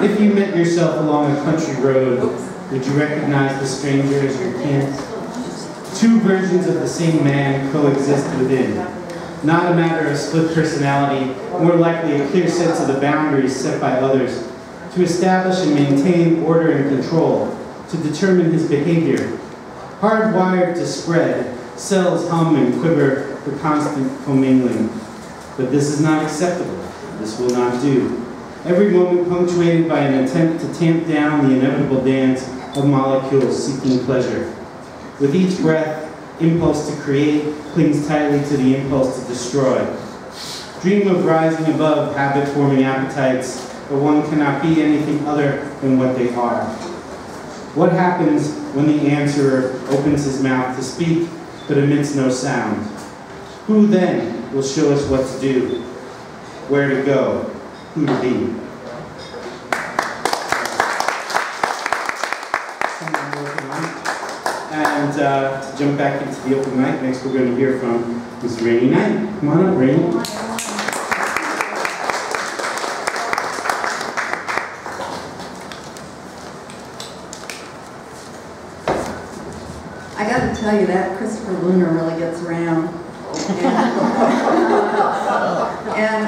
If you met yourself along a country road, would you recognize the stranger as your kin? Two versions of the same man coexist within. Not a matter of split personality, more likely a clear sense of the boundaries set by others, to establish and maintain order and control, to determine his behavior. Hardwired to spread, cells hum and quiver for constant commingling. But this is not acceptable. This will not do. Every moment punctuated by an attempt to tamp down the inevitable dance of molecules seeking pleasure. With each breath, impulse to create clings tightly to the impulse to destroy. Dream of rising above habit-forming appetites, but one cannot be anything other than what they are. What happens when the answerer opens his mouth to speak, but emits no sound? Who then will show us what to do, where to go, who to be? And to jump back into the open mic, next we're going to hear from Miss Rainy Knight. Come on up, Rainy. I got to tell you, that Christopher Lunar really gets around. And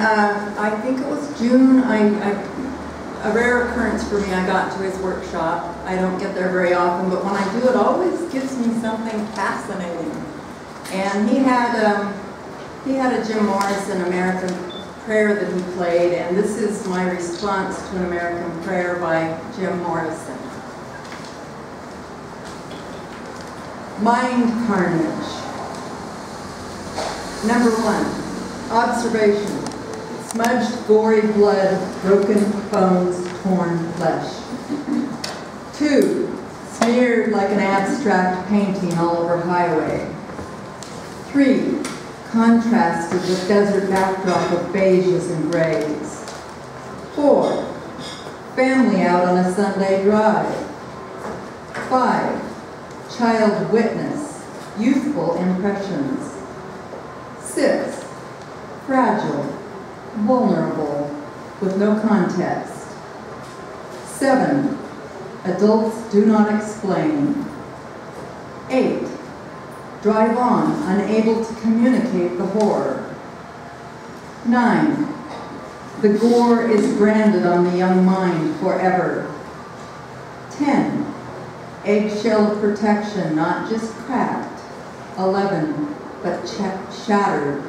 I think it was June, a rare occurrence for me, I got to his workshop. I don't get there very often, but when I do, it always gives me something fascinating. And he had a Jim Morrison American Prayer that he played, and this is my response to an American Prayer by Jim Morrison. Mind carnage. Number 1, observation. Smudged, gory blood, broken bones, torn flesh. 2, smeared like an abstract painting all over highway. 3, contrasted with desert backdrop of beiges and grays. 4, family out on a Sunday drive. 5, child witness, youthful impressions. 6, fragile, vulnerable, with no context. 7, adults do not explain. 8, drive on, unable to communicate the horror. 9, the gore is branded on the young mind forever. 10, eggshell of protection, not just cracked. 11, but shattered.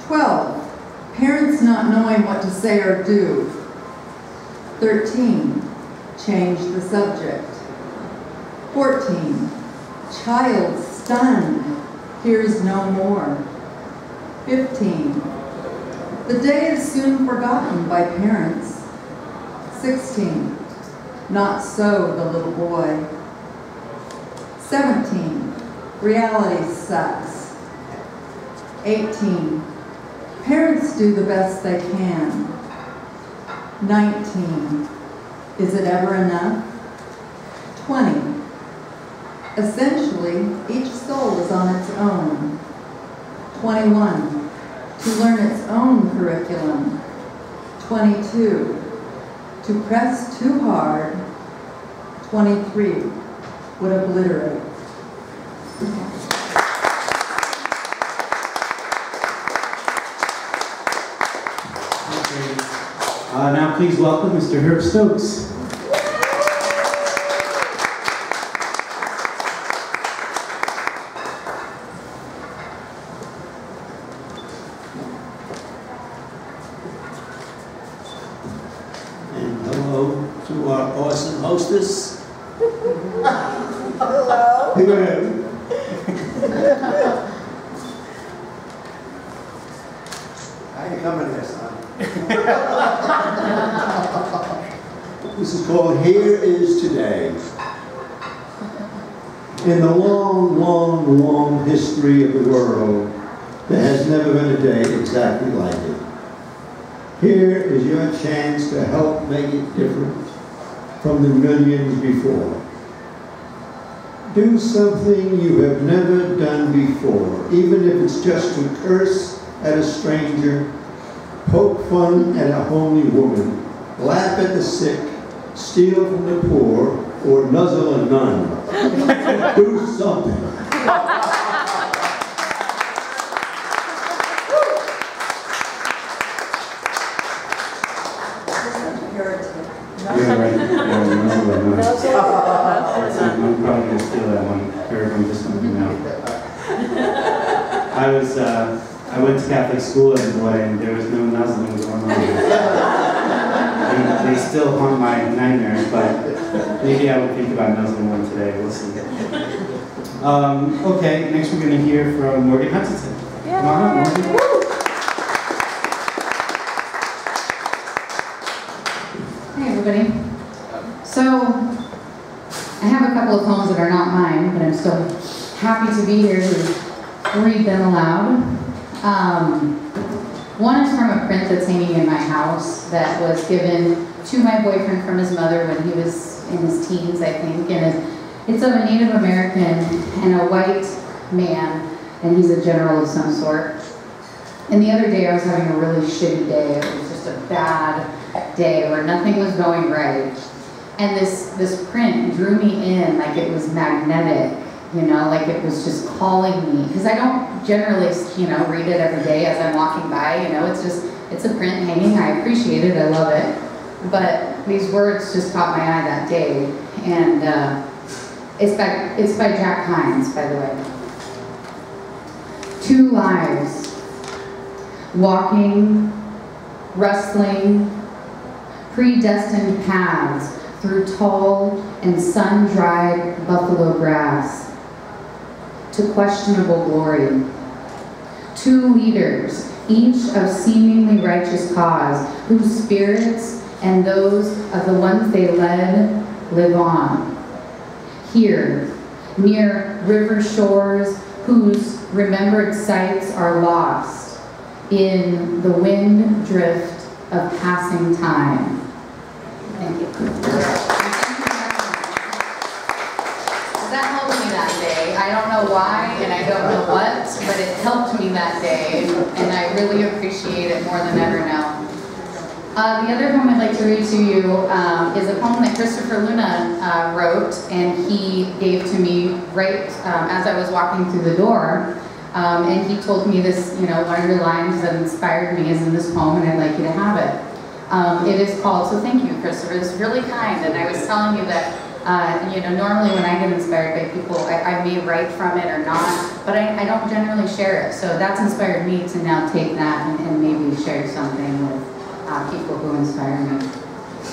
12, parents not knowing what to say or do. 13, change the subject. 14, child stunned, hears no more. 15, the day is soon forgotten by parents. 16, not so the little boy. 17, reality sucks. 18, parents do the best they can. 19, is it ever enough? 20, essentially, each soul is on its own. 21, to learn its own curriculum. 22, to press too hard. 23, would obliterate. Now please welcome Mr. Herb Stokes. And hello to our awesome hostess. Hello. Go ahead. How you coming there, son? This is called Here Is Today. In the long, long, long history of the world, there has never been a day exactly like it. Here is your chance to help make it different from the millions before. Do something you have never done before, even if it's just to curse at a stranger, poke fun at a homely woman, laugh at the sick, steal from the poor, or nuzzle a nun. Do something. Yeah, right. Yeah, nuzzle a nun. I'm probably going to steal that one. Everyone just let me know. I went to Catholic school as a boy, and there was no nuzzling going on. They still haunt my nightmares, but maybe I will think about nuzzling one today. We'll see. Okay, next we're going to hear from Morgan Hutchinson. Come on up, Morgan. Hey, everybody. So, I have a couple of poems that are not mine, but I'm still happy to be here to read them aloud. One is from a print that's hanging in my house that was given to my boyfriend from his mother when he was in his teens, I think. And it's of a Native American and a white man, and he's a general of some sort. And the other day I was having a really shitty day. It was just a bad day where nothing was going right. And this print drew me in like it was magnetic. You know, like it was just calling me. Because I don't generally, read it every day as I'm walking by. It's a print hanging. I appreciate it. I love it. But these words just caught my eye that day. And it's by Jack Hines, by the way. 2 lives. Walking, rustling, predestined paths through tall and sun-dried buffalo grass. To questionable glory. 2 leaders, each of seemingly righteous cause, whose spirits and those of the ones they led live on. Here, near river shores, whose remembered sights are lost in the wind drift of passing time. Thank you. That helped me that day. I don't know why and I don't know what, but it helped me that day, and I really appreciate it more than ever now. The other poem I'd like to read to you is a poem that Christopher Luna wrote, and he gave to me right as I was walking through the door. And he told me this, one of your lines that inspired me is in this poem, and I'd like you to have it. It is called, so thank you, Christopher. It's really kind, and I was telling you that normally when I get inspired by people, I may write from it or not, but I don't generally share it. So that's inspired me to now take that and maybe share something with people who inspire me.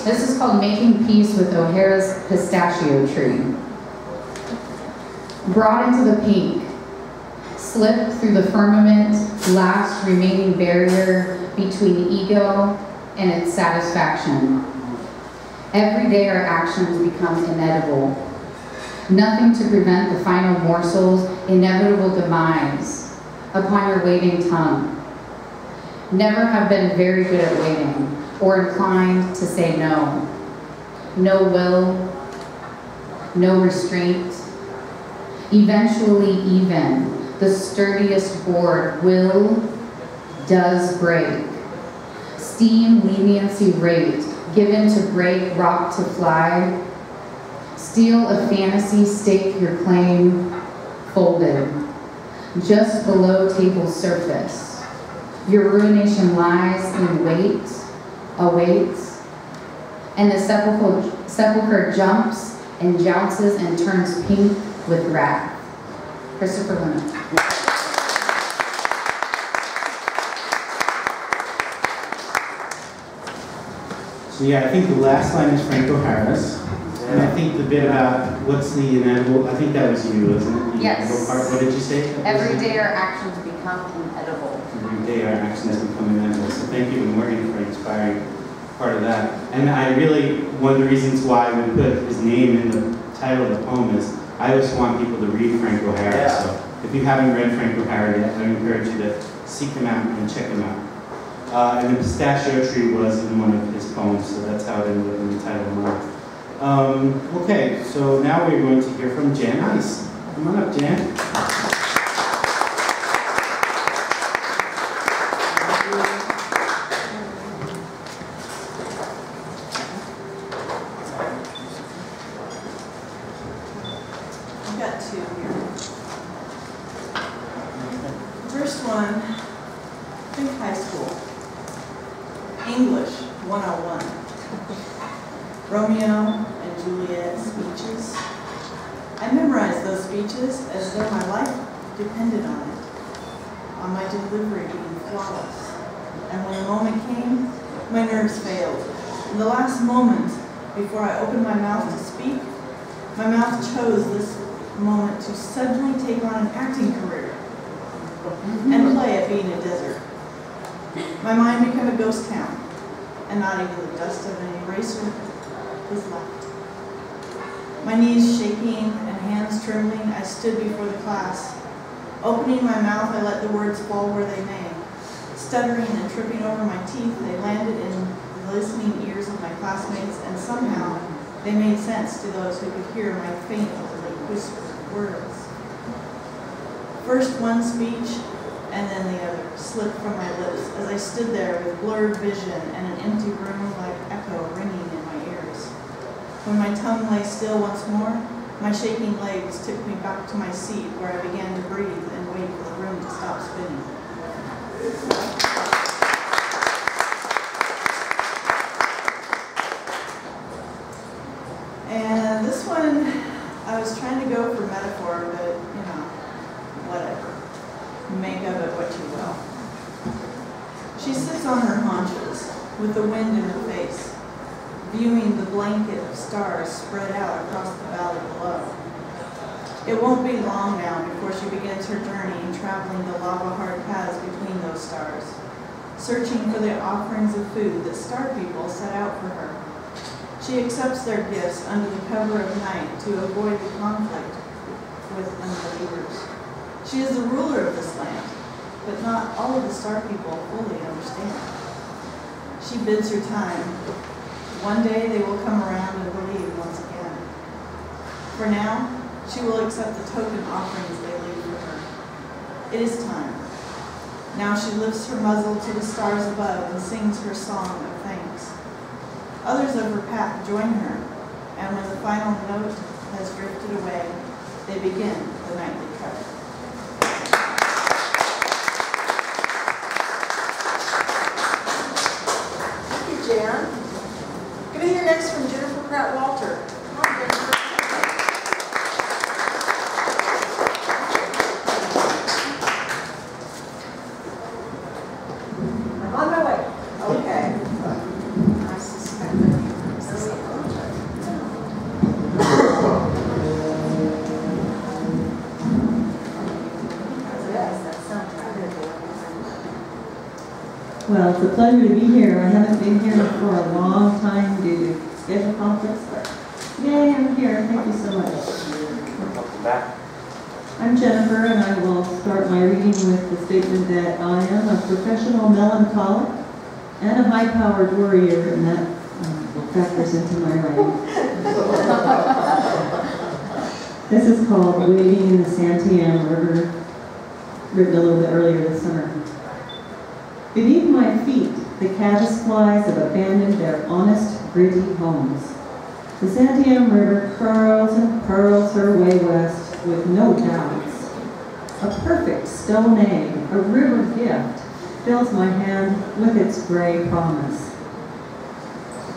This is called Making Peace with O'Hara's Pistachio Tree. Brought into the pink, slipped through the firmament, last remaining barrier between ego and its satisfaction. Every day our actions become inedible. Nothing to prevent the final morsel's inevitable demise upon your waiting tongue. Never have been very good at waiting or inclined to say no. No will, no restraint. Eventually even, the sturdiest board does break. Steam leniency rate, given to break, rock to fly. Steal a fantasy, stake your claim, folded. Just below table surface. Your ruination lies in wait, awaits. And the sepulcher jumps and jounces and turns pink with wrath. Christopher Luna. So yeah, I think the last line is Frank O'Hara's. And I think the bit about what's the inedible, I think that was you, isn't it? The Yes. inedible part. What did you say? Every day our actions become inedible. Every day our actions become inedible. So thank you to Morgan for inspiring part of that. And I really, one of the reasons why we put his name in the title of the poem is I just want people to read Frank O'Hara. Yeah. So if you haven't read Frank O'Hara yet, I encourage you to seek him out and check him out. And the pistachio tree was in one of his poems, so that's how it ended up in the title of mine. Okay, so now we're going to hear from Jan Ice. Come on up, Jan. high school. English 101. Romeo and Juliet speeches. I memorized those speeches as though my life depended on it, on my delivery being flawless. And when the moment came, my nerves failed. In the last moment, before I opened my mouth to speak, my mouth chose this moment to suddenly take on an acting career and play at being a desert. My mind became a ghost town, and not even the dust of an eraser was left. My knees shaking and hands trembling, I stood before the class. Opening my mouth, I let the words fall where they may. Stuttering and tripping over my teeth, they landed in the listening ears of my classmates, and somehow they made sense to those who could hear my faintly whispered words. First one speech, and then the other slipped from my lips as I stood there with blurred vision and an empty room like echo ringing in my ears. When my tongue lay still once more, my shaking legs took me back to my seat where I began to breathe and wait for the room to stop spinning. And this one, I was trying to go for metaphor, but you know, whatever. Make of it what you will. She sits on her haunches with the wind in her face, viewing the blanket of stars spread out across the valley below. It won't be long now before she begins her journey traveling the lava-hard paths between those stars, searching for the offerings of food that star people set out for her. She accepts their gifts under the cover of night to avoid the conflict with unbelievers. She is the ruler of this land, but not all of the star people fully understand. She bids her time. One day they will come around and believe once again. For now, she will accept the token offerings they leave for her. It is time. Now she lifts her muzzle to the stars above and sings her song of thanks. Others of her pack join her, and when the final note has drifted away, they begin the nightly trek. Thank you, Jan. Going to hear next from Jennifer Pratt-Walter. Come on, Jennifer. I'm on my way. Okay. I suspect that Well, it's a pleasure to be here. I haven't been here for a long time due to schedule conflicts, but yay, I'm here. Thank you so much. Welcome back. I'm Jennifer, and I will start my reading with the statement that I am a professional melancholic and a high-powered worrier, and that factors into my writing. This is called Wading in the Santiam River, written a little bit earlier this summer. Beneath my feet, the caddisflies have abandoned their honest, gritty homes. The Santiam River curls and purls her way west with no doubts. A perfect stone egg, a river gift, fills my hand with its gray promise.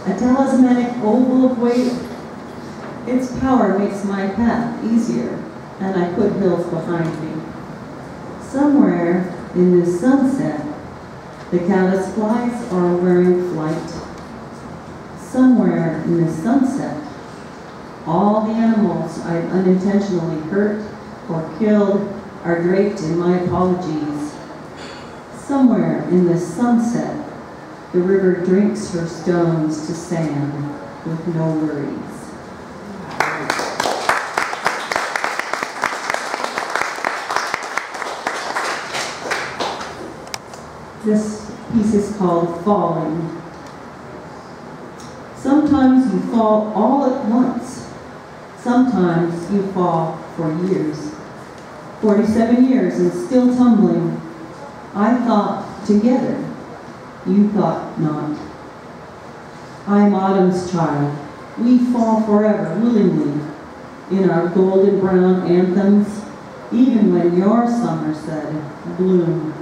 A talismanic oval of weight, its power makes my path easier, and I put hills behind me. Somewhere in this sunset, the caddisflies are wearing flight. Somewhere in the sunset, all the animals I've unintentionally hurt or killed are draped in my apologies. Somewhere in the sunset, the river drinks her stones to sand with no worries. This piece is called Falling. Sometimes you fall all at once. Sometimes you fall for years. 47 years and still tumbling. I thought together. You thought not. I'm Autumn's child. We fall forever, willingly, in our golden brown anthems, even when your summer said, bloom.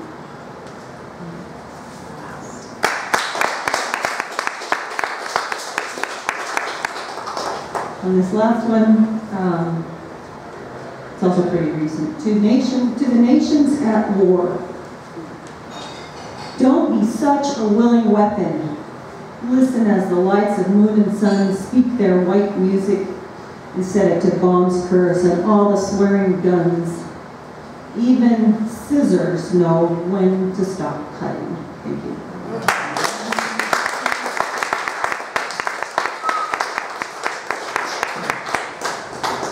On this last one, it's also pretty recent. To the nations at war, don't be such a willing weapon. Listen as the lights of moon and sun speak their white music and set it to bombs curse and all the swearing guns. Even scissors know when to stop cutting. Thank you.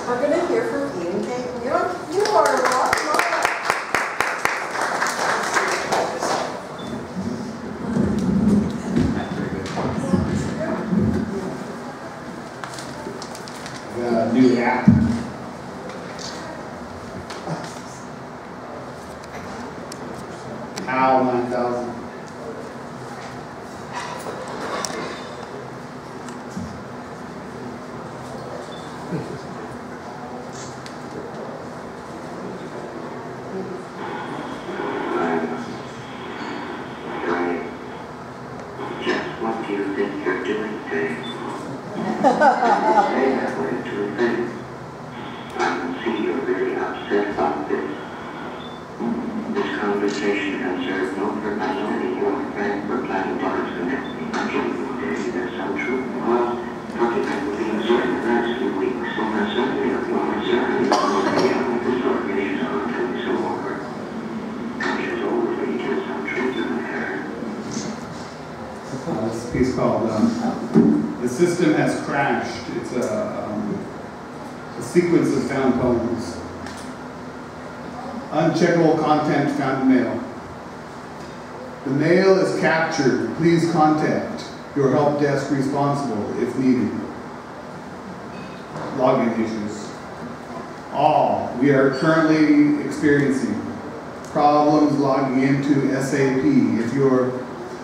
We're going to hear from Ian Kate. You are a rock mama. New app. HAL 9000. Just what do you think you're doing, Dave? I can see you're very upset about this. This conversation has served no purpose to any your friend for planning to disconnect me. I'm kidding you, Dave. That's untrue. Well, talking about the things in the last few weeks, so I certainly have more concern about this organization on doing so over. Country's overrated some truth in there. This piece called The System Has Crashed. It's a sequence of found poems. Uncheckable content found in mail. The mail is captured. Please contact your help desk responsible if needed. Login issues. We are currently experiencing problems logging into SAP. If you're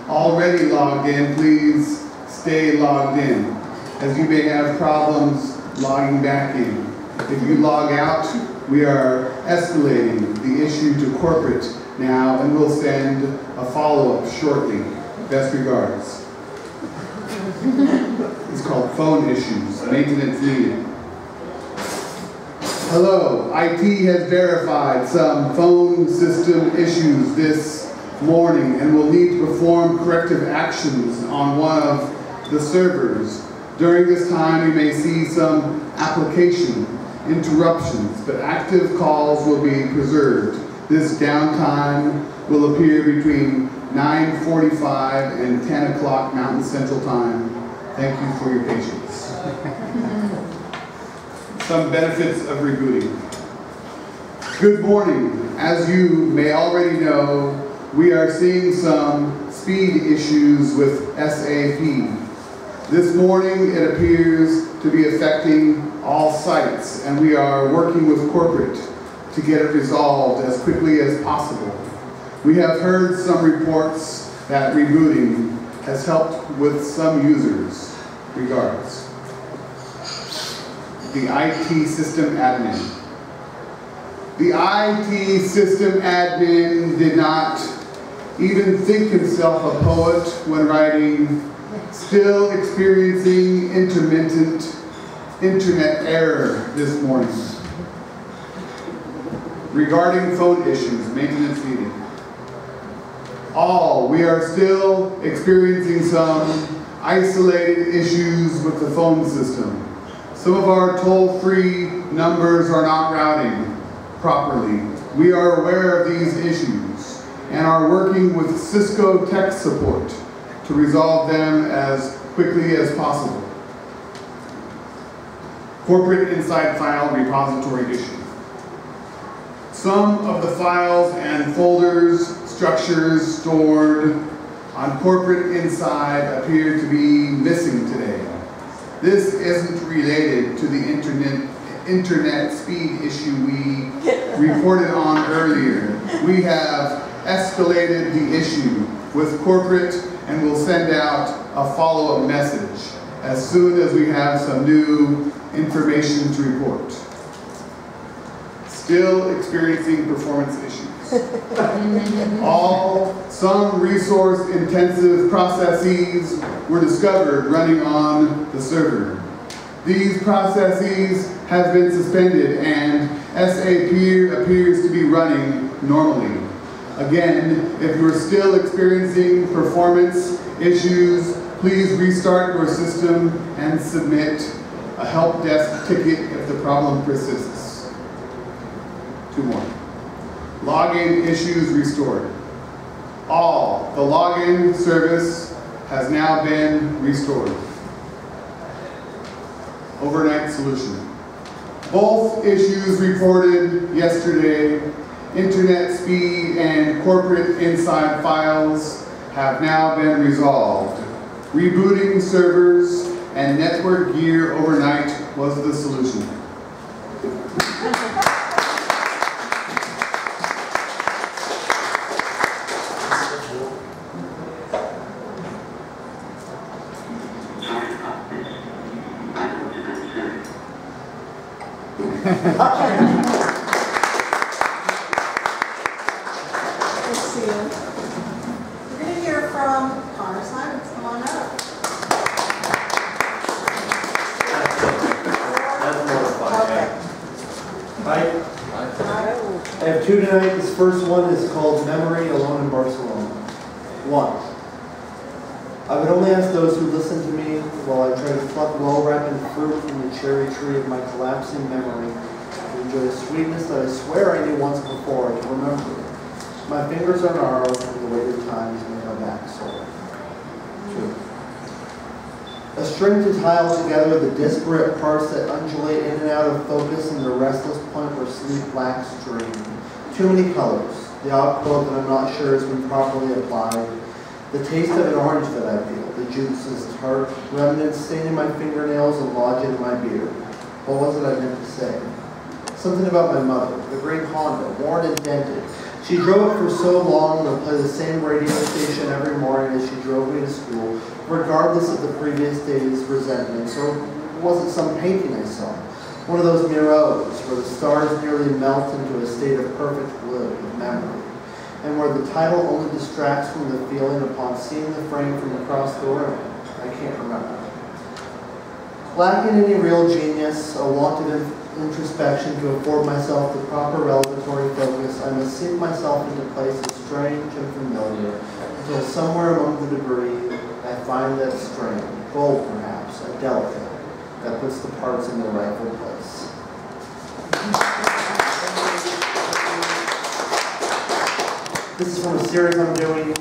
already logged in, please stay logged in, as you may have problems logging back in. If you log out, we are escalating the issue to corporate now, and we'll send a follow-up shortly. Best regards. It's called phone issues, maintenance needed. Hello, IT has verified some phone system issues this morning and will need to perform corrective actions on one of the servers. During this time, you may see some application interruptions, but active calls will be preserved. This downtime will appear between 9:45 and 10 o'clock Mountain Central Time. Thank you for your patience. Some benefits of rebooting. Good morning. As you may already know, we are seeing some speed issues with SAP. This morning it appears to be affecting all sites, and we are working with corporate to get it resolved as quickly as possible. We have heard some reports that rebooting has helped with some users. Regards. The IT system admin. The IT system admin did not even think himself a poet when writing, still experiencing intermittent internet error this morning. Regarding phone issues, maintenance needed. We are still experiencing some isolated issues with the phone system. Some of our toll-free numbers are not routing properly. We are aware of these issues and are working with Cisco tech support to resolve them as quickly as possible. Corporate inside file repository issue. Some of the files and folders, structures stored on corporate inside appear to be missing today. This isn't related to the internet speed issue we reported on earlier. We have escalated the issue with corporate and will send out a follow-up message as soon as we have some new information to report. Still experiencing performance issues. Some resource-intensive processes were discovered running on the server. These processes have been suspended and SAP appears to be running normally. Again, if you are still experiencing performance issues, please restart your system and submit a help desk ticket if the problem persists. 2 more. Login issues restored. All the login service has now been restored. Overnight solution. Both issues reported yesterday, internet speed and corporate inside files, have now been resolved. Rebooting servers and network gear overnight was the solution. Let's see. We're going to hear from Connor Simons. Come on up. Okay. Hi. I have 2 tonight. This first one is called Memory Alone in Barcelona. 1. I would only ask those who listen to me while I try to pluck well-ripened fruit from the cherry tree of my collapsing memory to enjoy a sweetness that I swear I knew once before to remember it. My fingers are gnarled and the weight of time has made my back sore. 2. A string to tile together the disparate parts that undulate in and out of focus in the restless point where sleep lacks dream. Too many colors. The odd quote that I'm not sure has been properly applied. The taste of an orange that I feel. The juice is tart. Remnants staining my fingernails and lodging in my beard. What was it I meant to say? Something about my mother. The great Honda, worn and dented. She drove it for so long and would play the same radio station every morning as she drove me to school, regardless of the previous day's resentments, or was it some painting I saw? One of those mirrors where the stars nearly melt into a state of perfect blue of memory, and where the title only distracts from the feeling upon seeing the frame from across the room. I can't remember. Lacking any real genius, a want of introspection to afford myself the proper revelatory focus, I must sink myself into places strange and familiar, until somewhere among the debris I find that string, gold perhaps, a delicate, that puts the parts in their rightful place. This is from a series I'm doing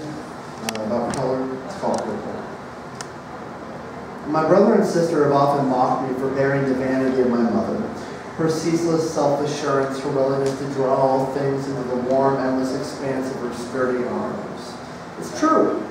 about color. It's called Purple. My brother and sister have often mocked me for bearing the vanity of my mother, her ceaseless self-assurance, her willingness to draw all things into the warm, endless expanse of her sturdy arms. It's true.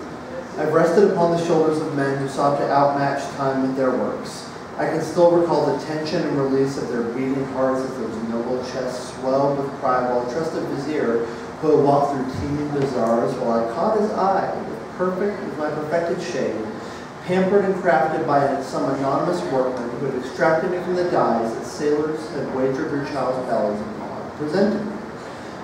I've rested upon the shoulders of men who sought to outmatch time with their works. I can still recall the tension and release of their beating hearts as those noble chests swelled with pride while a trusted vizier who had walked through teeming bazaars while I caught his eye with my perfected shade, pampered and crafted by some anonymous workman who had extracted me from the dyes that sailors had wagered their child's bellies upon, presented me,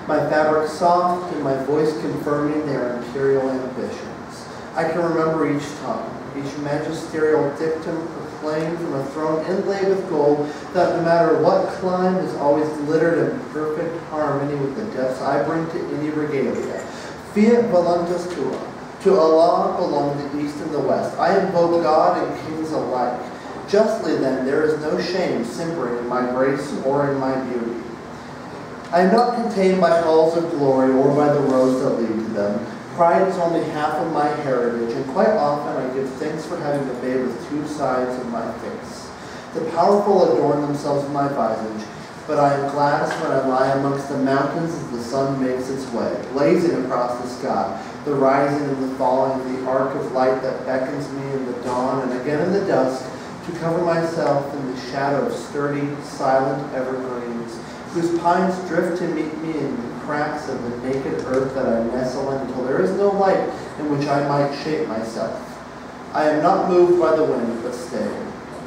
my fabric soft and my voice confirming their imperial ambitions. I can remember each tongue, each magisterial dictum proclaimed from a throne inlaid with gold that no matter what clime has always glittered in perfect harmony with the depths I bring to any regalia. Fiat voluntas tua. To Allah belong the East and the West. I invoke God and kings alike. Justly then, there is no shame simpering in my grace or in my beauty. I am not contained by halls of glory or by the roads that lead to them. Pride is only half of my heritage, and quite often I give thanks for having the babe with 2 sides of my face. The powerful adorn themselves with my visage, but I am gladdest when I lie amongst the mountains as the sun makes its way, blazing across the sky, the rising and the falling, the arc of light that beckons me in the dawn and again in the dusk to cover myself in the shadow of sturdy, silent evergreens, whose pines drift to meet me in the cracks of the naked earth that I nestle in until there is no light in which I might shape myself. I am not moved by the wind, but stay,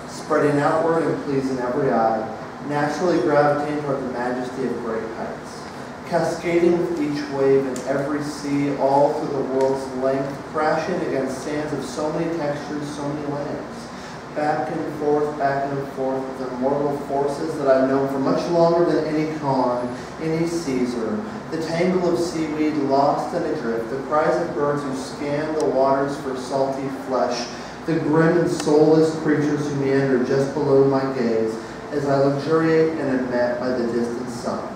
spreading outward and pleasing every eye, naturally gravitating toward the majesty of great heights, cascading with each wave and every sea all through the world's length, crashing against sands of so many textures, so many lands, back and forth with immortal forces that I've known for much longer than any Khan, any Caesar. The tangle of seaweed lost and adrift, the cries of birds who scan the waters for salty flesh, the grim and soulless creatures who meander just below my gaze as I luxuriate and am met by the distant sun.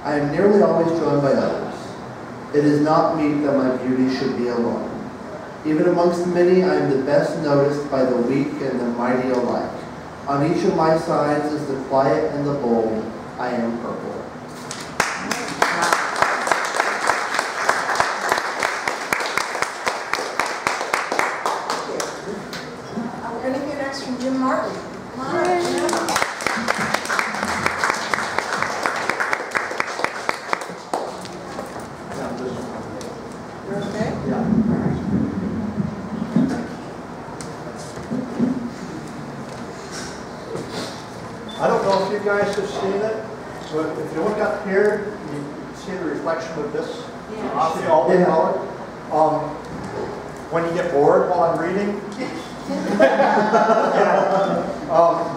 I am nearly always joined by others. It is not meet that my beauty should be alone. Even amongst many, I am the best noticed by the weak and the mighty alike. On each of my sides is the quiet and the bold. I am purple. We're going to hear next from Jim Martin. Come on up, Jim. You're okay? Yeah. I don't know if you guys have seen it, but if you look up here, you can see the reflection of this. Yeah. See all the color. When you get bored while I'm reading,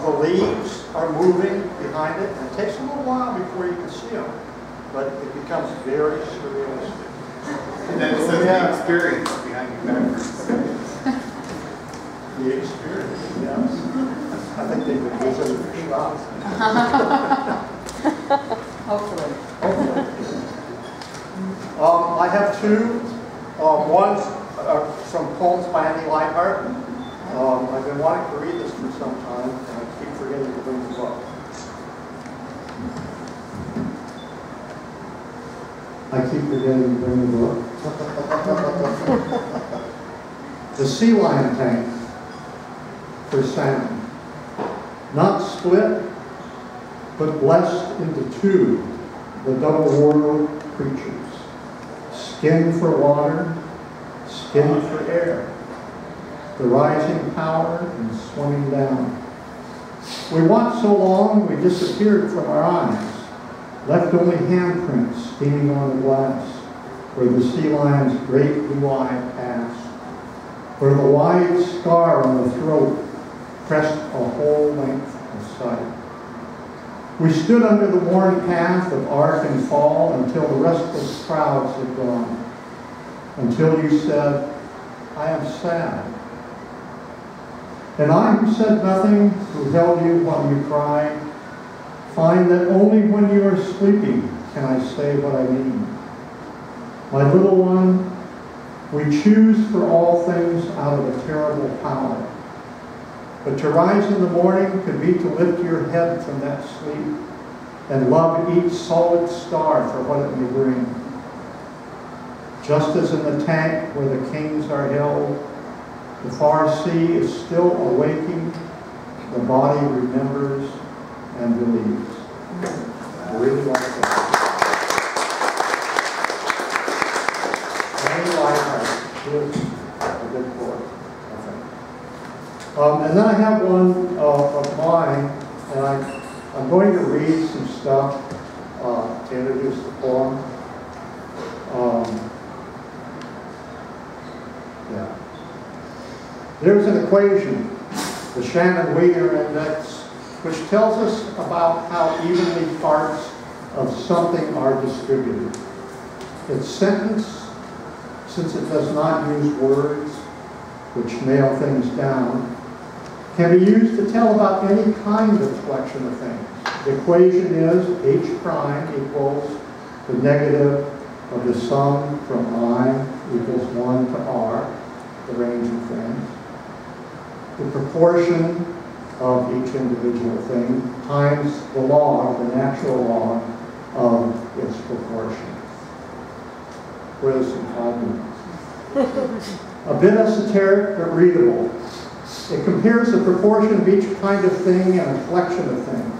the leaves are moving behind it, and it takes a little while before you can see them, but it becomes very surrealistic. And then it says the experience behind your backwards. The experience, yes. I think they've been visiting for shots. Hopefully. I have two. One's some poems by Annie Lightheart. I've been wanting to read this for some time, and I keep forgetting to bring the book. I keep forgetting to bring the book. The sea lion tank for salmon. Not split, but blessed into two, the double world creatures. Skin for water, skin for air. The rising power and swimming down. We watched so long we disappeared from our eyes, left only handprints steaming on the glass, where the sea lion's great blue eye passed, where the wide scar on the throat pressed a whole length of sight. We stood under the worn path of arc and fall until the restless crowds had gone, until you said, I am sad. And I who said nothing, who held you while you cried, find that only when you are sleeping can I say what I mean. My little one, we choose for all things out of a terrible power. But to rise in the morning could be to lift your head from that sleep and love each solid star for what it may bring. Just as in the tank where the kings are held, the far sea is still awaking, the body remembers and believes. I really like that. Annie Lightheart is a good poet, I think. And then I have one of mine, and I'm going to read some stuff to introduce the poem. Yeah. There's an equation, the Shannon-Weger index, which tells us about how evenly parts of something are distributed. Its sentence, since it does not use words which nail things down, can be used to tell about any kind of collection of things. The equation is H prime equals the negative of the sum from I equals 1 to R, the range of things. The proportion of each individual thing times the log, the natural log of its proportion. Quiz in 5 minutes. A bit esoteric but readable. It compares the proportion of each kind of thing and a collection of things.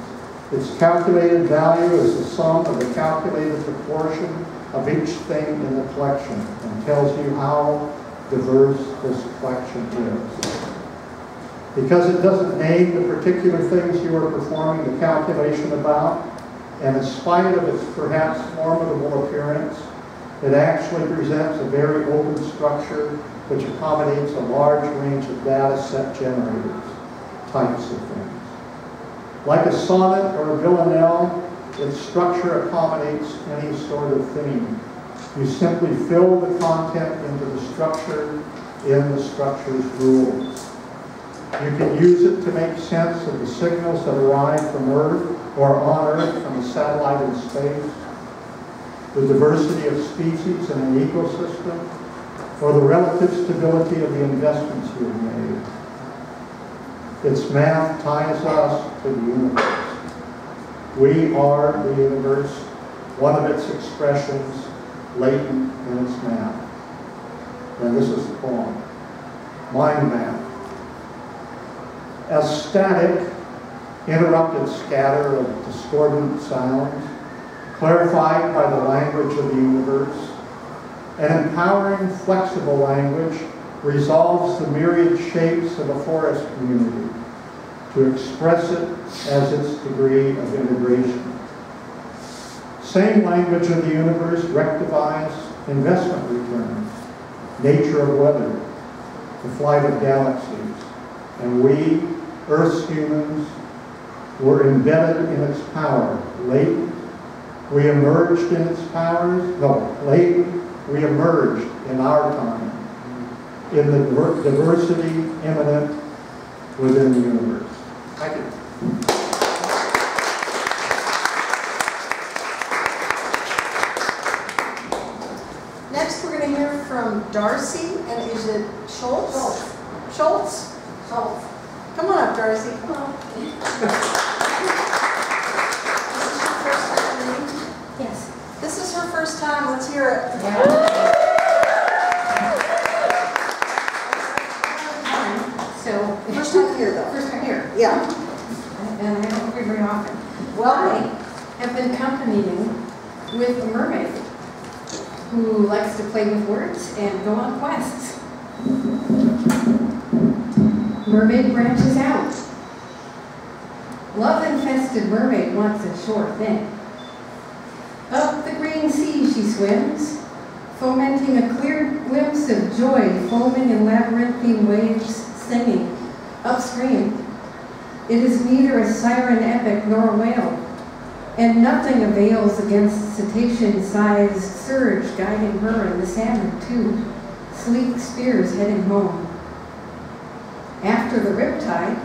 Its calculated value is the sum of the calculated proportion of each thing in the collection and tells you how diverse this collection is. Because it doesn't name the particular things you are performing the calculation about, and in spite of its perhaps formidable appearance, it actually presents a very open structure which accommodates a large range of data set generators. types of things. Like a sonnet or a villanelle, its structure accommodates any sort of theme. You simply fill the content into the structure in the structure's rules. You can use it to make sense of the signals that arrive from Earth or on Earth from a satellite in space, the diversity of species in an ecosystem, or the relative stability of the investments you've made. Its math ties us to the universe. We are the universe, one of its expressions latent in its math. And this is the poem. Mind map. As static, interrupted scatter of discordant sounds, clarified by the language of the universe, an empowering, flexible language resolves the myriad shapes of a forest community to express it as its degree of integration. Same language of the universe rectifies investment returns, nature of weather, the flight of galaxies, and we, Earth's humans, were embedded in its power, latent. We emerged in its powers, latent. We emerged in our time, in the diversity immanent within the universe. Thank you. Next, we're going to hear from Darcy, and is it Schultz? Schultz? Schultz. Come on up, Darcy. Come on. Yes. This is her first time. Let's hear it. So, First time here, though. First time here. Yeah. And I don't hear very often. Well, I have been accompanying with a mermaid who likes to play with words and go on quests. Mermaid branches out. Love-infested mermaid wants a sure thing. Up the green sea she swims, fomenting a clear glimpse of joy, foaming in labyrinthine waves, singing upstream. It is neither a siren epic nor a whale, and nothing avails against cetacean-sized surge guiding her and the salmon too, sleek spears heading home. After the riptide,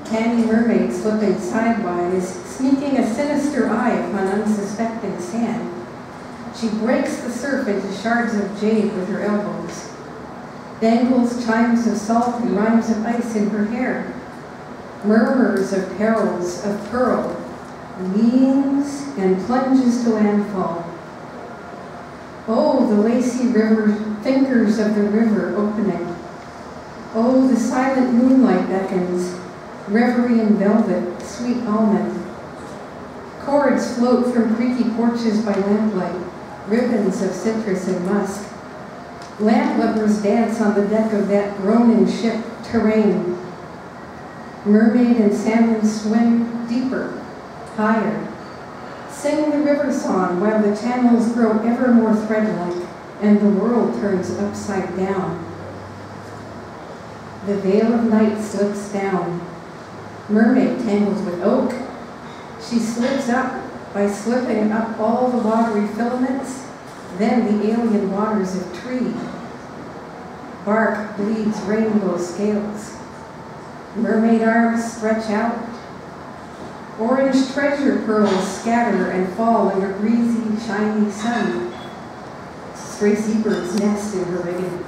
canny mermaid slipping sidewise, sneaking a sinister eye upon unsuspecting sand. She breaks the surf into shards of jade with her elbows, dangles chimes of salt and rhymes of ice in her hair, murmurs of perils of pearl, leans and plunges to landfall. Oh, the lacy river, thinkers of the river opening. Oh, the silent moonlight beckons, reverie in velvet, sweet almond. Cords float from creaky porches by lamplight, ribbons of citrus and musk. Lamp-lovers dance on the deck of that groaning ship, Terrain. Mermaid and salmon swim deeper, higher. Sing the river song while the channels grow ever more thread-like and the world turns upside down. The veil of night slips down. Mermaid tangles with oak. She slips up by slipping up all the watery filaments, then the alien waters of tree. Bark bleeds rainbow scales. Mermaid arms stretch out. Orange treasure pearls scatter and fall in a breezy, shiny sun. Stray seabirds nest in her rigging.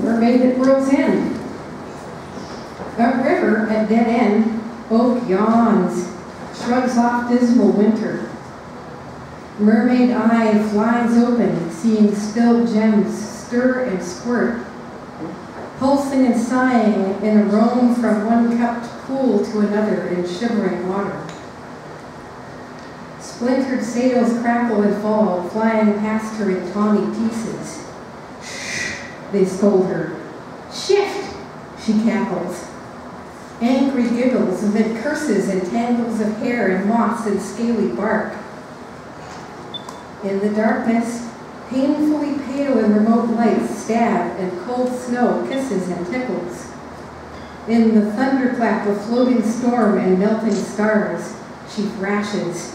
Mermaid at World's End. Upriver at dead end, oak yawns, shrugs off dismal winter. Mermaid eye flies open, seeing spilled gems stir and squirt, pulsing and sighing in a roam from one cupped pool to another in shivering water. Splintered sails crackle and fall, flying past her in tawny pieces. Shh, they scold her. Shift, she cackles. Angry giggles amid curses and tangles of hair and moss and scaly bark. In the darkness, painfully pale in remote lights stab and cold snow kisses and tickles. In the thunderclap of floating storm and melting stars, she thrashes.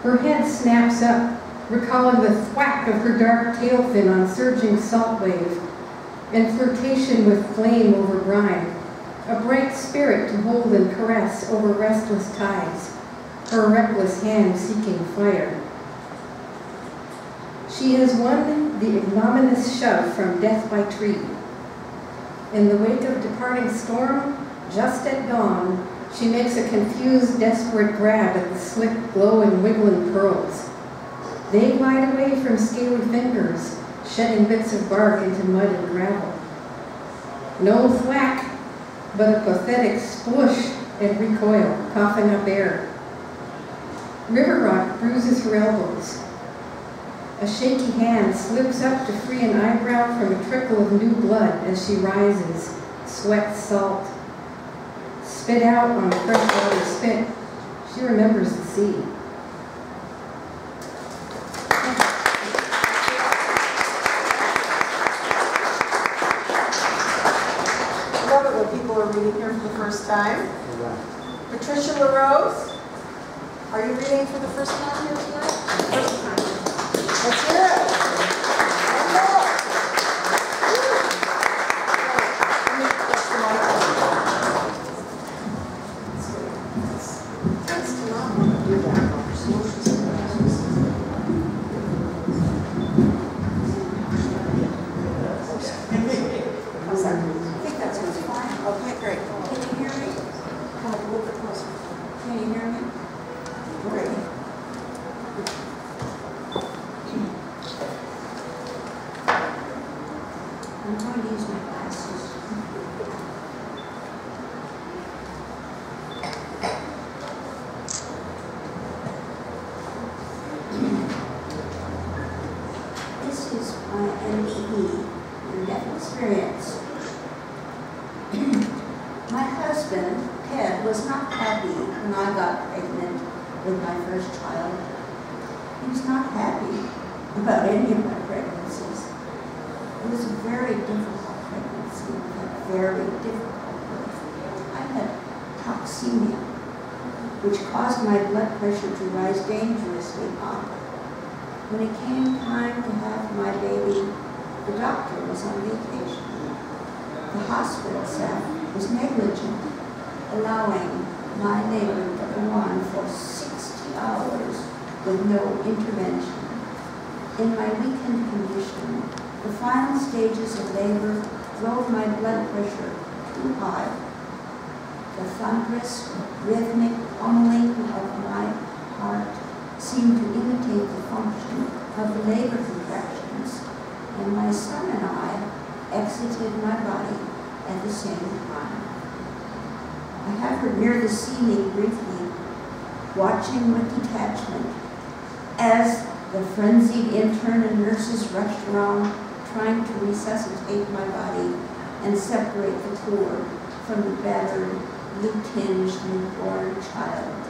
Her head snaps up, recalling the thwack of her dark tail fin on surging salt wave, and flirtation with flame over brine, a bright spirit to hold and caress over restless tides, her reckless hand seeking fire. She has won the ignominious shove from death by tree. In the wake of departing storm, just at dawn, she makes a confused, desperate grab at the slick, glowing, wiggling pearls. They glide away from scaly fingers, shedding bits of bark into mud and gravel. No thwack, but a pathetic sploosh and recoil, coughing up air. River rock bruises her elbows. A shaky hand slips up to free an eyebrow from a trickle of new blood as she rises, sweat salt. Spit out on freshwater spit, she remembers the sea. I love it when people are reading here for the first time. Patricia LaRose, are you reading for the first time here tonight? First time. Let's hear it. Okay, great. Can you hear me? Come a little bit closer. Can you hear me? Great. I'm going to use my glasses. This is my NDE, near-death experience. My husband, Ted, was not happy when I got pregnant with my first child. He was not happy about any of my pregnancies. It was a very difficult pregnancy, a very difficult birth. I had toxemia, which caused my blood pressure to rise dangerously high. When it came time to have my baby, the doctor was on vacation. The hospital staff was negligent, allowing my labor to go on for 60 hours with no intervention. In my weakened condition, the final stages of labor drove my blood pressure too high. The thunderous, rhythmic pummeling of my heart seemed to imitate the function of the labor contractions, and my son and I exited my body at the same time. I have her near the ceiling briefly, watching with detachment as the frenzied intern and nurses rushed around trying to resuscitate my body and separate the cord from the battered, blue-tinged newborn child.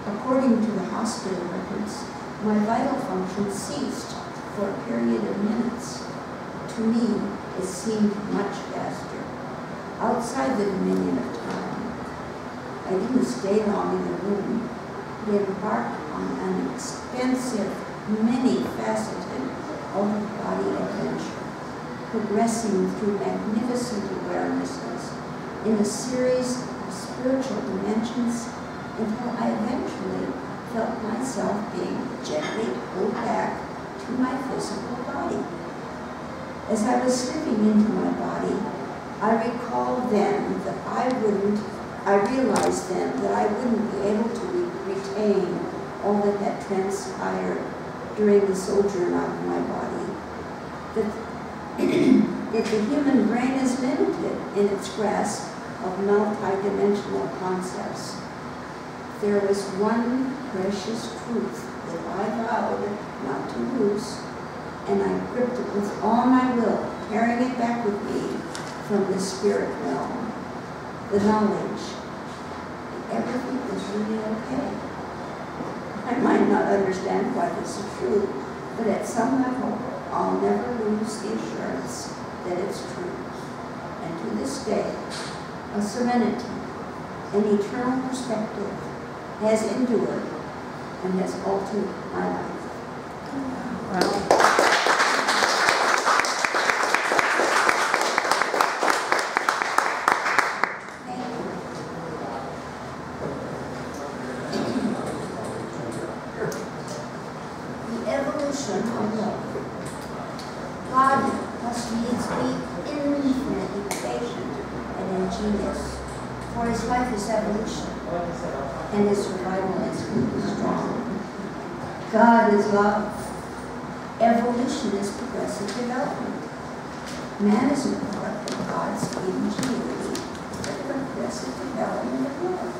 According to the hospital records, my vital function ceased for a period of minutes. To me, it seemed much faster, outside the dominion of time. I didn't stay long in the room. We embarked on an expensive, many-faceted, out-of-body adventure, progressing through magnificent awarenesses in a series of spiritual dimensions until I eventually felt myself being gently pulled back to my physical body. As I was slipping into my body, I recalled then that I realized then that I wouldn't be able to retain all that had transpired during the sojourn out of my body. That the human brain is limited in its grasp of multidimensional concepts. There was one precious truth that I vowed not to lose, and I gripped it with all my will, carrying it back with me from the spirit realm. The knowledge that everything is really okay. I might not understand what is true, but at some level, I'll never lose the assurance that it's true. And to this day, a serenity, an eternal perspective has endured and has altered my life. The evolution of love. God must needs be infinitely patient and ingenious, for his life is evolution, and his survival is strong. God is love. Evolution is progressive development. Man is a product of God's ingenuity, the progressive development of love.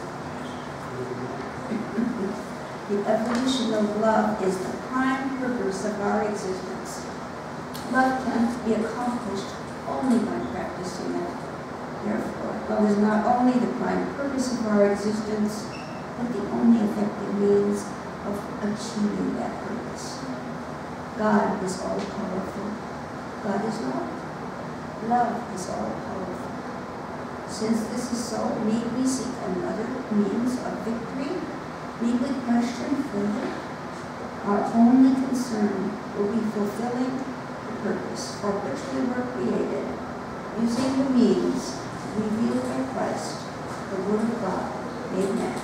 The evolution of love is the prime purpose of our existence. Love can be accomplished only by practicing it. Therefore, love is not only the prime purpose of our existence, but the only effective means of achieving that purpose. God is all-powerful. God is love. Love is all-powerful. Since this is so, need we seek another means of victory? Need we question further? Our only concern will be fulfilling the purpose for which we were created, using the means revealed by Christ, the Word of God made man.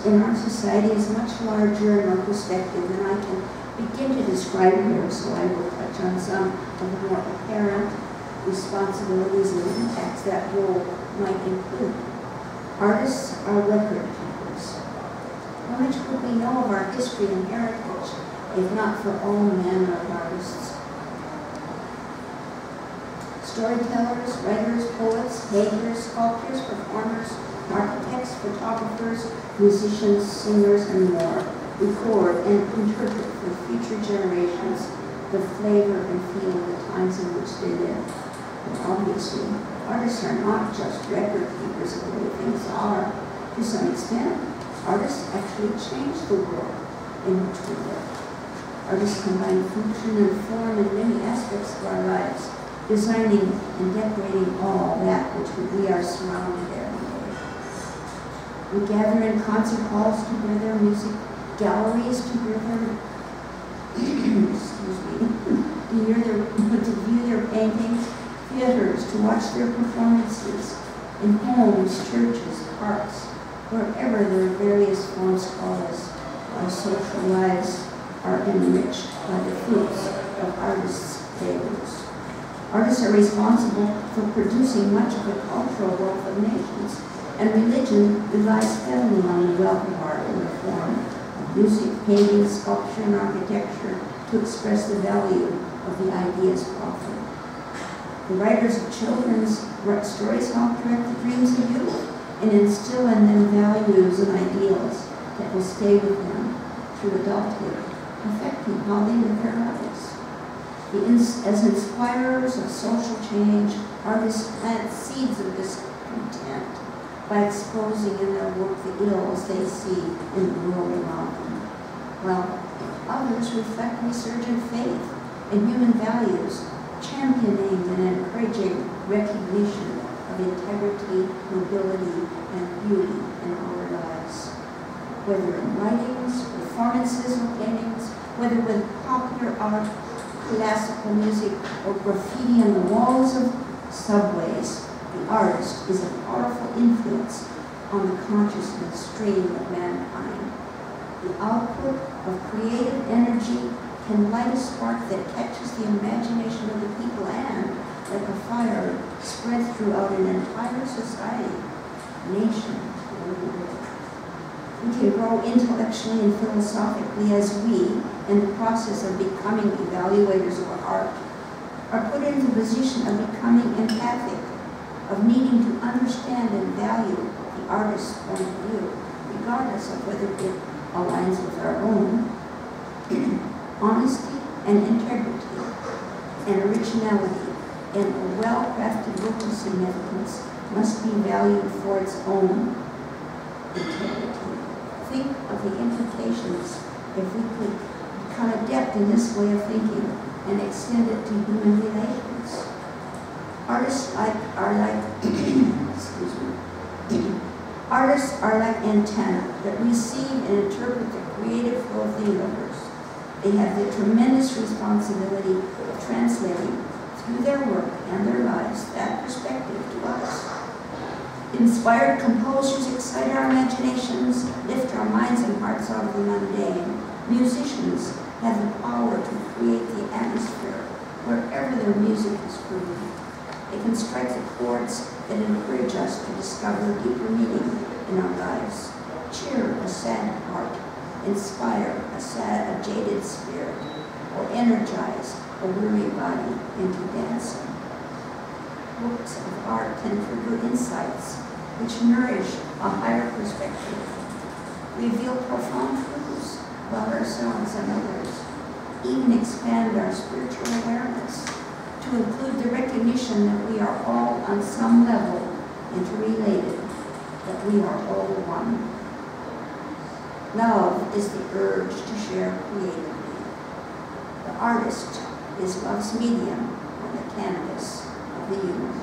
In our society is much larger and more perspective than I can begin to describe here, so I will touch on some of the more apparent responsibilities and impacts that role might include. Artists are record keepers. How much would we know of our history and heritage if not for all manner of artists? Storytellers, writers, poets, painters, sculptors, performers, architects, photographers, musicians, singers, and more record and interpret for future generations the flavor and feel of the times in which they live. And obviously, artists are not just record keepers of the way things are. To some extent, artists actually change the world in which we live. Artists combine function and form in many aspects of our lives, designing and decorating all that which we are surrounded every day. We gather in concert halls together, music galleries together, excuse me, to view their paintings, theaters to watch their performances, in homes, churches, parks, wherever their various forms call us. Our social lives are enriched by the fruits of artists' labors. Artists are responsible for producing much of the cultural wealth of nations, and religion relies heavily on the wealth of art in the form of music, painting, sculpture, and architecture to express the value of the ideas offered. The writers of children's stories help direct the dreams of youth and instill in them values and ideals that will stay with them through adulthood, affecting how they live their lives. As inspirers of social change, artists plant seeds of discontent by exposing in their work the ills they see in the world around them, while others reflect resurgent faith in human values, championing and encouraging recognition of integrity, nobility, and beauty in our lives. Whether in writings, performances, or paintings, whether with popular art, classical music, or graffiti on the walls of subways, the artist is a powerful influence on the consciousness stream of mankind. The output of creative energy can light a spark that catches the imagination of the people and, like a fire, spreads throughout an entire society, nation, or world. We can grow intellectually and philosophically as we, in the process of becoming evaluators of art, are put in the position of becoming empathic, of needing to understand and value the artist's point of view, regardless of whether it aligns with our own. Honesty and integrity and originality in a well-crafted work of significance must be valued for its own integrity. Think of the implications if we could become adept in this way of thinking and extend it to human relations. Artists are like excuse me. Artists are like antennae that receive and interpret the creative flow of the universe. They have the tremendous responsibility of translating through their work and their lives that perspective to us. Inspired composers excite our imaginations, lift our minds and hearts out of the mundane. Musicians have the power to create the atmosphere wherever their music is proven. They can strike the chords that encourage us to discover deeper meaning in our lives, cheer a sad heart, inspire a jaded spirit, or energize a weary body into dancing. Works of art can trigger insights which nourish a higher perspective, reveal profound truths about ourselves and others, even expand our spiritual awareness to include the recognition that we are all on some level interrelated, that we are all one. Love is the urge to share creatively. The artist is love's medium on the canvas of the human.